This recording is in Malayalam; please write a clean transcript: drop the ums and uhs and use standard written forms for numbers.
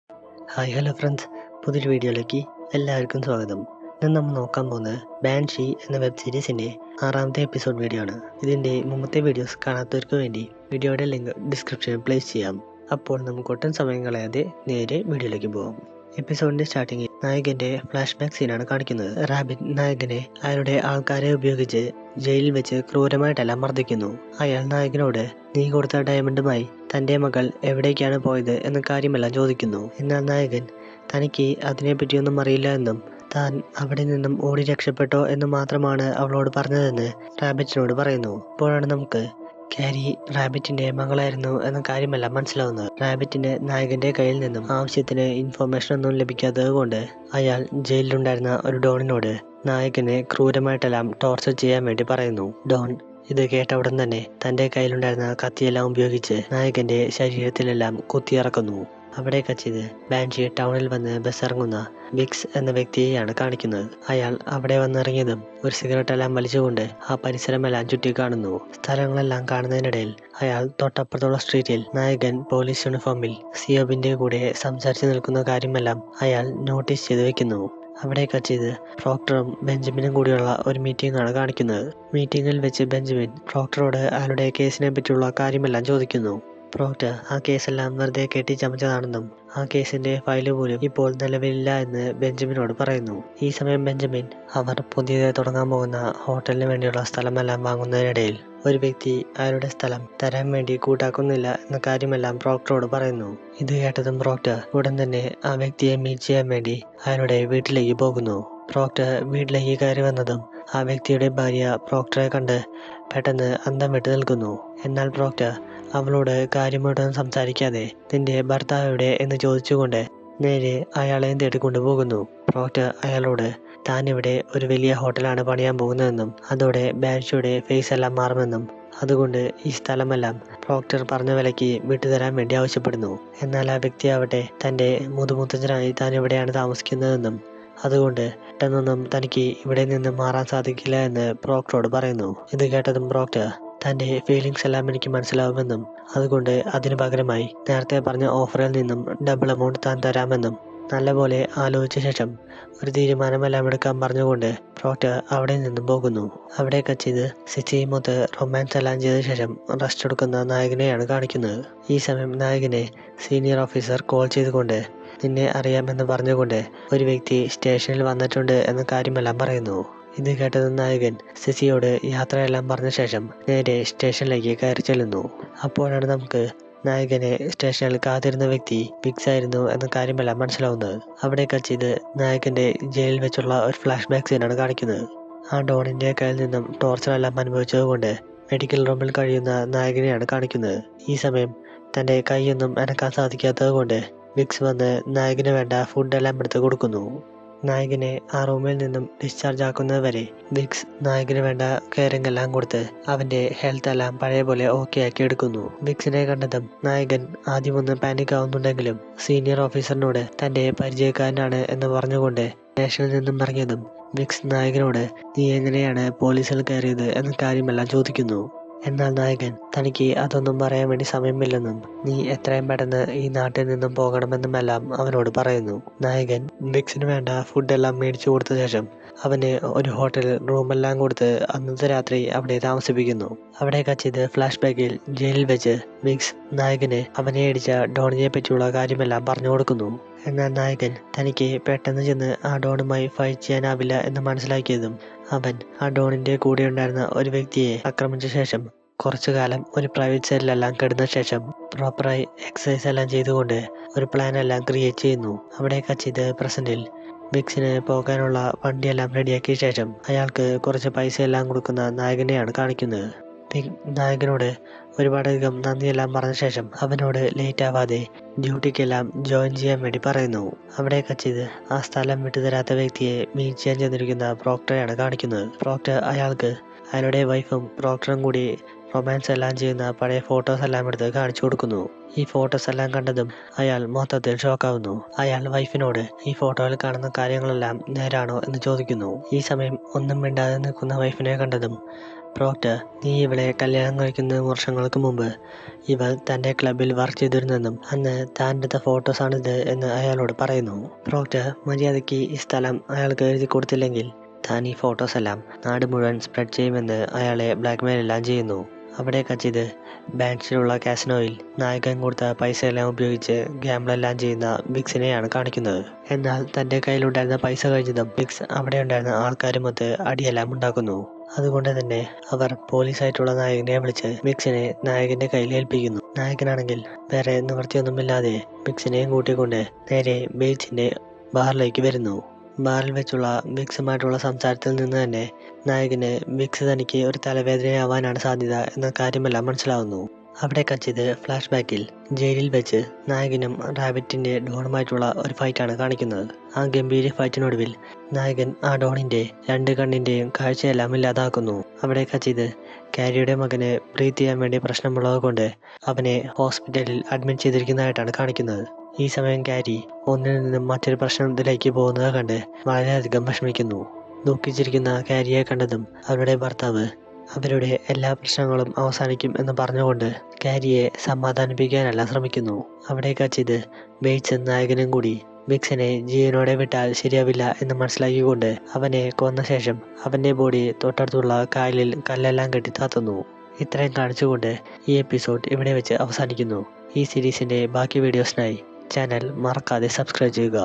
ഹായ് ഹലോ ഫ്രണ്ട്സ്, പുതിയൊരു വീഡിയോയിലേക്ക് എല്ലാവർക്കും സ്വാഗതം. ഇന്ന് നമ്മൾ നോക്കാൻ പോകുന്നത് ബാൻഷി എന്ന വെബ് സീരീസിൻ്റെ 6ാമത്തെ എപ്പിസോഡ് വീഡിയോ ആണ്. ഇതിൻ്റെ മുമ്പത്തെ വീഡിയോസ് കാണാത്തവർക്ക് വേണ്ടി വീഡിയോയുടെ ലിങ്ക് ഡിസ്ക്രിപ്ഷനിൽ പ്ലേസ് ചെയ്യാം. അപ്പോൾ നമുക്ക് ഒട്ടും സമയം കളയാതെ നേരെ വീഡിയോയിലേക്ക് പോകാം. എപ്പിസോഡിൻ്റെ സ്റ്റാർട്ടിങ്ങിൽ നായകൻ്റെ ഫ്ലാഷ് ബാക്ക് സീനാണ് കാണിക്കുന്നത്. റാബിറ്റ് നായകനെ അയാളുടെ ആൾക്കാരെ ഉപയോഗിച്ച് ജയിലിൽ വെച്ച് ക്രൂരമായിട്ടെല്ലാം മർദ്ദിക്കുന്നു. അയാൾ നായകനോട് നീ കൊടുത്ത ഡയമണ്ടുമായി തൻ്റെ മകൾ എവിടേക്കാണ് പോയത് എന്ന കാര്യമെല്ലാം ചോദിക്കുന്നു. എന്നാൽ നായകൻ തനിക്ക് അതിനെപ്പറ്റിയൊന്നും അറിയില്ല എന്നും താൻ അവിടെ നിന്നും ഓടി രക്ഷപ്പെട്ടോ എന്ന് മാത്രമാണ് അവളോട് പറഞ്ഞതെന്ന് റാബിറ്റിനോട് പറയുന്നു. അപ്പോഴാണ് നമുക്ക് കാരി റാബിറ്റിന്റെ മകളായിരുന്നു എന്ന കാര്യമെല്ലാം മനസ്സിലാവുന്നത്. റാബിറ്റിന് നായകന്റെ കയ്യിൽ നിന്നും ആവശ്യത്തിന് ഇൻഫർമേഷൻ ഒന്നും ലഭിക്കാത്തത് കൊണ്ട് അയാൾ ജയിലിലുണ്ടായിരുന്ന ഒരു ഡോണിനോട് നായകനെ ക്രൂരമായിട്ടെല്ലാം ടോർച്ചർ ചെയ്യാൻ വേണ്ടി പറയുന്നു. ഡോൺ ഇത് കേട്ട ഉടൻ തന്നെ തൻ്റെ കയ്യിലുണ്ടായിരുന്ന കത്തിയെല്ലാം ഉപയോഗിച്ച് നായകന്റെ ശരീരത്തിലെല്ലാം കുത്തിയിറക്കുന്നു. അവിടെ കച്ചിത് ബാൻഷി ടൗണിൽ വന്ന് ബസ് ഇറങ്ങുന്ന വിക്സ് എന്ന വ്യക്തിയെയാണ് കാണിക്കുന്നത്. അയാൾ അവിടെ വന്നിറങ്ങിയതും ഒരു സിഗരറ്റ് എല്ലാം വലിച്ചുകൊണ്ട് ആ പരിസരമെല്ലാം ചുറ്റി കാണുന്നു. സ്ഥലങ്ങളെല്ലാം കാണുന്നതിനിടയിൽ അയാൾ തൊട്ടപ്പുറത്തുള്ള സ്ട്രീറ്റിൽ നായകൻ പോലീസ് യൂണിഫോമിൽ സിയോബിന്റെ കൂടെ സംസാരിച്ച് നിൽക്കുന്ന കാര്യമെല്ലാം അയാൾ നോട്ടീസ് ചെയ്ത് വെക്കുന്നു. അവിടെ കച്ചിത് പ്രോക്ടറും ബെഞ്ചമിനും കൂടിയുള്ള ഒരു മീറ്റിംഗ് ആണ് കാണിക്കുന്നത്. മീറ്റിംഗിൽ വെച്ച് ബെഞ്ചമിൻ പ്രോക്ടറോട് അയാളുടെ കേസിനെ പറ്റിയുള്ള കാര്യമെല്ലാം ചോദിക്കുന്നു. പ്രോക്ടർ ആ കേസെല്ലാം വെറുതെ കെട്ടിച്ചമച്ചതാണെന്നും ആ കേസിന്റെ ഫയല് പോലും ഇപ്പോൾ നിലവിലില്ല എന്ന് ബെഞ്ചമിനോട് പറയുന്നു. ഈ സമയം ബെഞ്ചമിൻ അവർ പുതിയതായി തുടങ്ങാൻ പോകുന്ന ഹോട്ടലിന് വേണ്ടിയുള്ള സ്ഥലമെല്ലാം വാങ്ങുന്നതിനിടയിൽ ഒരു വ്യക്തി അയാളുടെ സ്ഥലം തരാൻ വേണ്ടി കൂട്ടാക്കുന്നില്ല എന്ന കാര്യമെല്ലാം പ്രോക്ടറോട് പറയുന്നു. ഇത് കേട്ടതും പ്രോക്ടർ ഉടൻ തന്നെ ആ വ്യക്തിയെ മീറ്റ് ചെയ്യാൻ വേണ്ടി അയാളുടെ വീട്ടിലേക്ക് പോകുന്നു. പ്രോക്ടർ വീട്ടിലേക്ക് കയറി വന്നതും ആ വ്യക്തിയുടെ ഭാര്യ പ്രോക്ടറെ കണ്ട് പെട്ടെന്ന് അന്തം വിട്ട് നിൽക്കുന്നു. എന്നാൽ പ്രോക്ടർ അവളോട് കാര്യമായിട്ടൊന്നും സംസാരിക്കാതെ നിന്റെ ഭർത്താവ് എവിടെ എന്ന് ചോദിച്ചുകൊണ്ട് നേരെ അയാളെയും തേടിക്കൊണ്ടു പോകുന്നു. പ്രോക്ടർ അയാളോട് താൻ ഇവിടെ ഒരു വലിയ ഹോട്ടലാണ് പണിയാൻ പോകുന്നതെന്നും അതോടെ ബാൻഷിയുടെ ഫേസ് എല്ലാം മാറുമെന്നും അതുകൊണ്ട് ഈ സ്ഥലമെല്ലാം പ്രോക്ടർ പറഞ്ഞ വിലയ്ക്ക് വിട്ടുതരാൻ വേണ്ടി ആവശ്യപ്പെടുന്നു. എന്നാൽ ആ വ്യക്തി ആവട്ടെ തൻ്റെ മുതുമുത്തച്ഛനായി താൻ ഇവിടെയാണ് താമസിക്കുന്നതെന്നും അതുകൊണ്ട് പെട്ടെന്നൊന്നും തനിക്ക് ഇവിടെ നിന്ന് മാറാൻ സാധിക്കില്ല എന്ന് പ്രോക്ടറോട് പറയുന്നു. ഇത് കേട്ടതും പ്രോക്ടർ തൻ്റെ ഫീലിങ്സ് എല്ലാം എനിക്ക് മനസ്സിലാവുമെന്നും അതുകൊണ്ട് അതിനു പകരമായി നേരത്തെ പറഞ്ഞ ഓഫറിൽ നിന്നും ഡബിൾ എമൗണ്ട് താൻ തരാമെന്നും നല്ലപോലെ ആലോചിച്ച ശേഷം ഒരു തീരുമാനമെല്ലാം എടുക്കാൻ പറഞ്ഞുകൊണ്ട് പ്രോക്ടർ അവിടെ നിന്നും പോകുന്നു. അവിടെ കച്ചിത് സിച്ചിയുമൊത്ത് റൊമാൻസ് എല്ലാം ചെയ്ത ശേഷം റെസ്റ്റ് എടുക്കുന്ന നായകനെയാണ് കാണിക്കുന്നത്. ഈ സമയം നായകനെ സീനിയർ ഓഫീസർ കോൾ ചെയ്തുകൊണ്ട് നിന്നെ അറിയാമെന്ന് പറഞ്ഞുകൊണ്ട് ഒരു വ്യക്തി സ്റ്റേഷനിൽ വന്നിട്ടുണ്ട് എന്ന കാര്യമെല്ലാം പറയുന്നു. ഇത് കേട്ടത് നായകൻ സിസിയോട് യാത്രയെല്ലാം പറഞ്ഞ ശേഷം നേരെ സ്റ്റേഷനിലേക്ക് കയറി ചെല്ലുന്നു. അപ്പോഴാണ് നമുക്ക് നായകനെ സ്റ്റേഷനിൽ കാത്തിരുന്ന വ്യക്തി വിക്സ് ആയിരുന്നു എന്ന കാര്യമെല്ലാം മനസ്സിലാവുന്നത്. അവിടെ കച്ചിത് നായകന്റെ ജയിലിൽ വെച്ചുള്ള ഒരു ഫ്ലാഷ് ബാക്ക് സീനാണ് കാണിക്കുന്നത്. ആ ഡോണിന്റെ കയ്യിൽ നിന്നും ടോർച്ചറെല്ലാം അനുഭവിച്ചതുകൊണ്ട് മെഡിക്കൽ റൂമിൽ കഴിയുന്ന നായകനെയാണ് കാണിക്കുന്നത്. ഈ സമയം തൻ്റെ കൈയൊന്നും അനക്കാൻ സാധിക്കാത്തത് കൊണ്ട് വിക്സ് വന്ന് നായകന് വേണ്ട ഫുഡെല്ലാം എടുത്ത് കൊടുക്കുന്നു. നായകനെ ആ റൂമിൽ നിന്നും ഡിസ്ചാർജ് ആക്കുന്നത് വരെ വിക്സ് നായകന് വേണ്ട കെയറിംഗ് എല്ലാം കൊടുത്ത് അവന്റെ ഹെൽത്ത് എല്ലാം പഴയ പോലെ ഓക്കെ ആക്കി എടുക്കുന്നു. വിക്സിനെ കണ്ടതും നായകൻ ആദ്യമൊന്ന് പാനിക് ആവുന്നുണ്ടെങ്കിലും സീനിയർ ഓഫീസറിനോട് തന്റെ പരിചയക്കാരനാണ് എന്ന് പറഞ്ഞുകൊണ്ട് സ്റ്റേഷനിൽ നിന്നും ഇറങ്ങിയതും വിക്സ് നായകനോട് നീ എങ്ങനെയാണ് പോലീസിൽ കയറിയത് എന്ന കാര്യമെല്ലാം ചോദിക്കുന്നു. എന്നാൽ നായകൻ തനിക്ക് അതൊന്നും പറയാൻ വേണ്ടി സമയമില്ലെന്നും നീ എത്രയും പെട്ടെന്ന് ഈ നാട്ടിൽ നിന്നും പോകണമെന്നുമെല്ലാം അവനോട് പറയുന്നു. നായകൻ വിക്സിന് വേണ്ട ഫുഡെല്ലാം മേടിച്ചു കൊടുത്ത ശേഷം അവന് ഒരു ഹോട്ടലിൽ റൂമെല്ലാം കൊടുത്ത് അന്നത്തെ രാത്രി അവിടെ താമസിപ്പിക്കുന്നു. അവിടെ കച്ചിത് ഫ്ലാഷ് ബാക്കിൽ ജയിലിൽ വെച്ച് വിക്സ് നായകന് അവനെ അടിച്ച ഡോണിനെ പറ്റിയുള്ള കാര്യമെല്ലാം പറഞ്ഞു കൊടുക്കുന്നു. എന്നാൽ നായകൻ തനിക്ക് പെട്ടെന്ന് ചെന്ന് ആ ഡോണുമായി ഫൈറ്റ് ചെയ്യാനാവില്ല എന്ന് മനസ്സിലാക്കിയതും അവൻ ആ ഡോണിന്റെ കൂടെ ഉണ്ടായിരുന്ന ഒരു വ്യക്തിയെ ആക്രമിച്ച ശേഷം കുറച്ചു കാലം ഒരു പ്രൈവറ്റ് സെല്ലെല്ലാം കിടന്ന ശേഷം പ്രോപ്പറായി എക്സസൈസ് എല്ലാം ചെയ്തുകൊണ്ട് ഒരു പ്ലാൻ എല്ലാം ക്രിയേറ്റ് ചെയ്യുന്നു. അവിടെ കച്ചിത് പ്രസന്റിൽ വിക്സിന് പോകാനുള്ള വണ്ടിയെല്ലാം റെഡിയാക്കിയ ശേഷം അയാൾക്ക് കുറച്ച് പൈസ എല്ലാം കൊടുക്കുന്ന നായകനെയാണ് കാണിക്കുന്നത്. നായകനോട് ഒരുപാടധികം നന്ദിയെല്ലാം പറഞ്ഞ ശേഷം അവനോട് ലേറ്റ് ആവാതെ ഡ്യൂട്ടിക്കെല്ലാം ജോയിൻ ചെയ്യാൻ വേണ്ടി പറയുന്നു. അവിടെ കച്ചിത് ആ സ്ഥലം വിട്ടുതരാത്ത വ്യക്തിയെ മീറ്റ് ചെയ്യാൻ ചെന്നിരിക്കുന്ന പ്രോക്ടറെയാണ് കാണിക്കുന്നത്. പ്രോക്ടർ അയാൾക്ക് അയാളുടെ വൈഫും പ്രോക്ടറും കൂടി റൊമാൻസ് എല്ലാം ചെയ്യുന്ന പഴയ ഫോട്ടോസ് എല്ലാം എടുത്ത് കാണിച്ചു കൊടുക്കുന്നു. ഈ ഫോട്ടോസ് എല്ലാം കണ്ടതും അയാൾ മൊത്തത്തിൽ ഷോക്കാവുന്നു. അയാൾ വൈഫിനോട് ഈ ഫോട്ടോയിൽ കാണുന്ന കാര്യങ്ങളെല്ലാം നേരാണോ എന്ന് ചോദിക്കുന്നു. ഈ സമയം ഒന്നും മിണ്ടാതെ നിൽക്കുന്ന വൈഫിനെ കണ്ടതും പ്രോക്ടർ, നീ ഇവളെ കല്യാണം കഴിക്കുന്ന വർഷങ്ങൾക്ക് മുമ്പ് ഇവൾ തൻ്റെ ക്ലബിൽ വർക്ക് ചെയ്തിരുന്നെന്നും അന്ന് താൻ എടുത്ത ഫോട്ടോസാണിത് എന്ന് അയാളോട് പറയുന്നു. പ്രോക്ടർ മര്യാദയ്ക്ക് ഈ സ്ഥലം അയാൾക്ക് എഴുതി കൊടുത്തില്ലെങ്കിൽ താൻ ഈ ഫോട്ടോസ് എല്ലാം നാട് മുഴുവൻ സ്പ്രെഡ് ചെയ്യുമെന്ന് അയാളെ ബ്ലാക്ക്മെയിൽ എല്ലാം ചെയ്യുന്നു. അവിടെ കച്ചിത് ബാൻഷിലുള്ള കാസിനോയിൽ നായകൻ കൊടുത്ത പൈസയെല്ലാം ഉപയോഗിച്ച് ഗാംബിളെല്ലാം ചെയ്യുന്ന വിക്സിനെയാണ് കാണിക്കുന്നത്. എന്നാൽ തൻ്റെ കയ്യിലുണ്ടായിരുന്ന പൈസ കഴിഞ്ഞതും വിക്സ് അവിടെ ഉണ്ടായിരുന്ന ആൾക്കാരുമൊത്ത് അടിയെല്ലാം ഉണ്ടാക്കുന്നു. അതുകൊണ്ട് തന്നെ അവർ പോലീസായിട്ടുള്ള നായകനെ വിളിച്ച് വിക്സിനെ നായകന്റെ കയ്യിൽ ഏൽപ്പിക്കുന്നു. നായകനാണെങ്കിൽ വേറെ നിവൃത്തിയൊന്നുമില്ലാതെ വിക്സിനെയും കൂട്ടിക്കൊണ്ട് നേരെ ബീച്ചിന്റെ ബാറിലേക്ക് വരുന്നു. ബാറിൽ വെച്ചുള്ള വിക്സുമായിട്ടുള്ള സംസാരത്തിൽ നിന്ന് തന്നെ നായകന് വിക്സ് തനിക്ക് ഒരു തലവേദനയാവാനാണ് സാധ്യത എന്ന കാര്യമെല്ലാം മനസ്സിലാവുന്നു. അവിടെ കച്ചിത് ഫ്ലാഷ് ബാക്കിൽ ജയിലിൽ വെച്ച് നായകനും റാബിറ്റിന്റെ ഡോണുമായിട്ടുള്ള ഒരു ഫൈറ്റാണ് കാണിക്കുന്നത്. ആ ഗംഭീര ഫൈറ്റിനൊടുവിൽ നായകൻ ആ ഡോണിന്റെ 2 കണ്ണിന്റെയും കാഴ്ചയെല്ലാം ഇല്ലാതാക്കുന്നു. അവിടെ കച്ചിത് കാരിയുടെ മകന് ബ്രീത്ത് ചെയ്യാൻ വേണ്ടി പ്രശ്നമുള്ളത് കൊണ്ട് അവനെ ഹോസ്പിറ്റലിൽ അഡ്മിറ്റ് ചെയ്തിരിക്കുന്നതായിട്ടാണ് കാണിക്കുന്നത്. ഈ സമയം കാരി ഒന്നിൽ നിന്നും മറ്റൊരു പ്രശ്നത്തിലേക്ക് പോകുന്നത് കണ്ട് വളരെയധികം വിഷമിക്കുന്നു. ദുഃഖിച്ചിരിക്കുന്ന കാരിയെ കണ്ടതും അവരുടെ ഭർത്താവ് അവരുടെ എല്ലാ പ്രശ്നങ്ങളും അവസാനിക്കും എന്ന് പറഞ്ഞുകൊണ്ട് കാരിയെ സമാധാനിപ്പിക്കാനെല്ലാം ശ്രമിക്കുന്നു. അവിടെ കച്ചിത് ബെയ്റ്റ്സും നായകനും കൂടി വിക്സിനെ ജീവനോടെ വിട്ടാൽ ശരിയാവില്ല എന്ന് മനസ്സിലാക്കിക്കൊണ്ട് അവനെ കൊന്ന ശേഷം അവന്റെ ബോഡി തൊട്ടടുത്തുള്ള കായലിൽ കല്ലെല്ലാം കെട്ടി താത്തുന്നു. ഇത്രയും കാണിച്ചുകൊണ്ട് ഈ എപ്പിസോഡ് ഇവിടെ വെച്ച് അവസാനിക്കുന്നു. ഈ സീരീസിന്റെ ബാക്കി വീഡിയോസിനായി ചാനൽ മറക്കാതെ സബ്സ്ക്രൈബ് ചെയ്യുക.